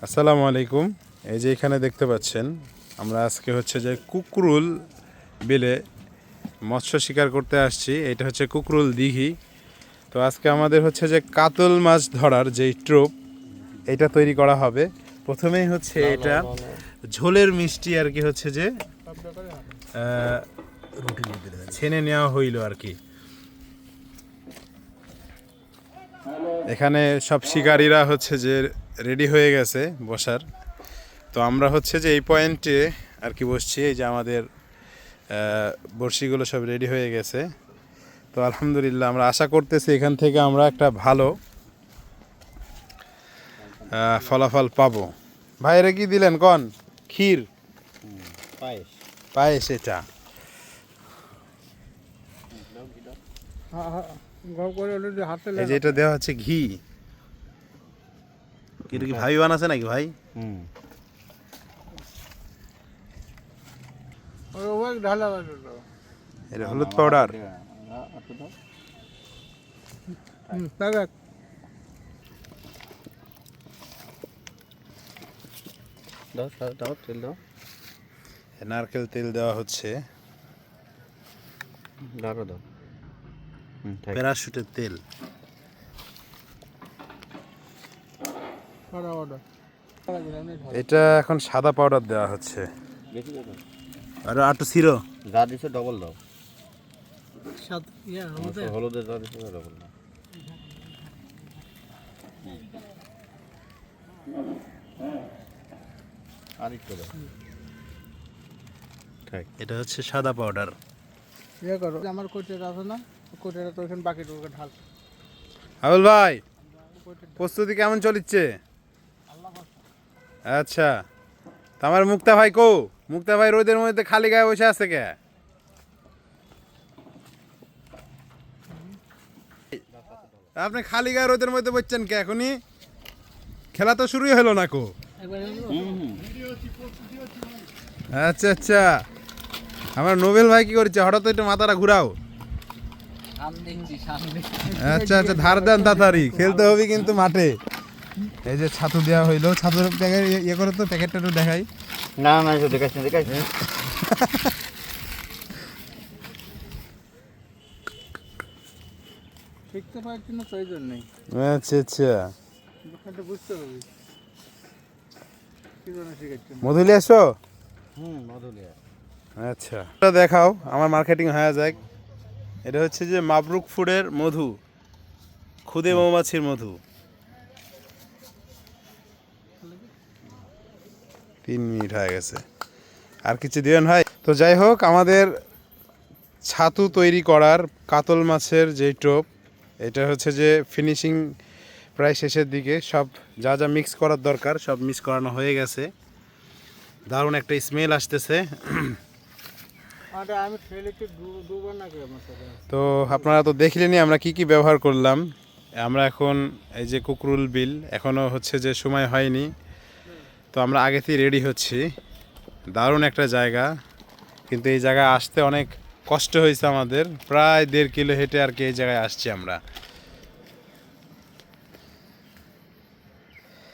আসসালামু আলাইকুম। এই যে এখানে দেখতে পাচ্ছেন আমরা আজকে হচ্ছে যে কুকরুল বিলে মৎস্য শিকার করতে আসছি। এটা হচ্ছে কুকরুল দিঘি। তো আজকে আমাদের হচ্ছে যে কাতল মাছ ধরার যেই ট্রোপ এটা তৈরি করা হবে। প্রথমেই হচ্ছে এটা ঝোলের মিষ্টি আর কি হচ্ছে যে ছেনে নেওয়া হইল আর কি। এখানে সব শিকারীরা হচ্ছে যে রেডি হয়ে গেছে বসার। তো আমরা হচ্ছে যে এই পয়েন্টে আর কি বসছি। এই যে আমাদের বড়শিগুলো সব রেডি হয়ে গেছে। তো আলহামদুলিল্লাহ আমরা আশা করতেছি এখান থেকে আমরা একটা ভালো ফলাফল পাবো। ভাইরে কি দিলেন কন? ক্ষীর, পায়েস পায়েস। এটা এই যে এটা দেওয়া হচ্ছে ঘি। কি ভাই বানাচ্ছে নাকি ভাই? এটা হলুদ পাউডার। নারকেল তেল দেওয়া হচ্ছে, প্যারাশুটের তেল। এটা এখন সাদা পাউডার দেওয়া হচ্ছে। আর একটু সিরো যা দিছে ডবল দাও, হলুদের যা দিছে ডবল দাও। আর একটু দাও। ঠিক, এটা হচ্ছে সাদা পাউডার। আমার কোটের আছে না, কোটের তো এখানে বাকিটুকু ঢাল। আবুল ভাই, প্রস্তুতি কেমন চলিচ্ছে? আচ্ছা, তো আমার মুক্তা ভাই কো? মুক্তা ভাই রোদের মধ্যে খালি গায়ে বসে আছে কে? আপনি খালি গায়ে রোদের মধ্যে বসছেন কে? এখনই খেলা তো শুরুই হলো না কো। আচ্ছা আচ্ছা, আমার নোবেল ভাই কি করছে? হঠাৎ একটু মাথাটা ঘুরাও। আচ্ছা আচ্ছা, ধার দেন তাড়াতাড়ি, খেলতে হবে কিন্তু মাঠে। এই যে ছাতু দেওয়া হইলো, ছাতুর প্যাকেট ইয়ে করে তো, প্যাকেটটা একটু দেখাই। না না, দেখাইছ না, দেখাইছ। শিখতে পারার জন্য প্রয়োজন নেই। আচ্ছা আচ্ছা, এটা বুঝতে হবে কি জন্য শিখাচ্ছেন। মধুলি আসো। মধুলিয়া। আচ্ছা, এটা দেখাও, আমার মার্কেটিং হয়ে যায়। এটা হচ্ছে যে মাবরুক ফুডের মধু, খুদে মৌমাছির মধু। 3 মিনিট হয়ে গেছে, আর কিছু দিবেন ভাই? তো যাই হোক, আমাদের ছাতু তৈরি করার কাতল মাছের যেই টোপ, এটা হচ্ছে যে ফিনিশিং প্রায় শেষের দিকে। সব যা যা মিক্স করার দরকার সব মিক্স করানো হয়ে গেছে। দারুণ একটা স্মেল আসতেছে। তো আপনারা তো দেখলেনই আমরা কি কি ব্যবহার করলাম। আমরা এখন এই যে কুকরুল বিল, এখনও হচ্ছে যে সময় হয়নি, তো আমরা আগেতেই রেডি হচ্ছি। দারুণ একটা জায়গা, কিন্তু এই জায়গায় আসতে অনেক কষ্ট হয়েছে আমাদের। প্রায় 1.5 কিলো হেঁটে আর কি এই জায়গায় আসছি আমরা।